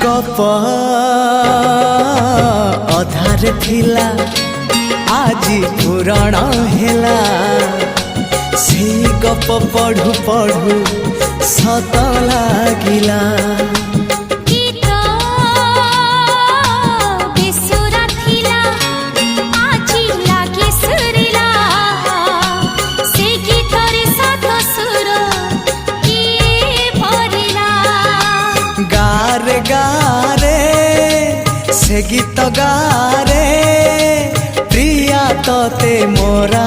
गप अधार थिला आजी पुराण हेला से गप पढ़ु पढ़ु सत लागिला गारे गारे से गीत गारे प्रिया तोते मोरा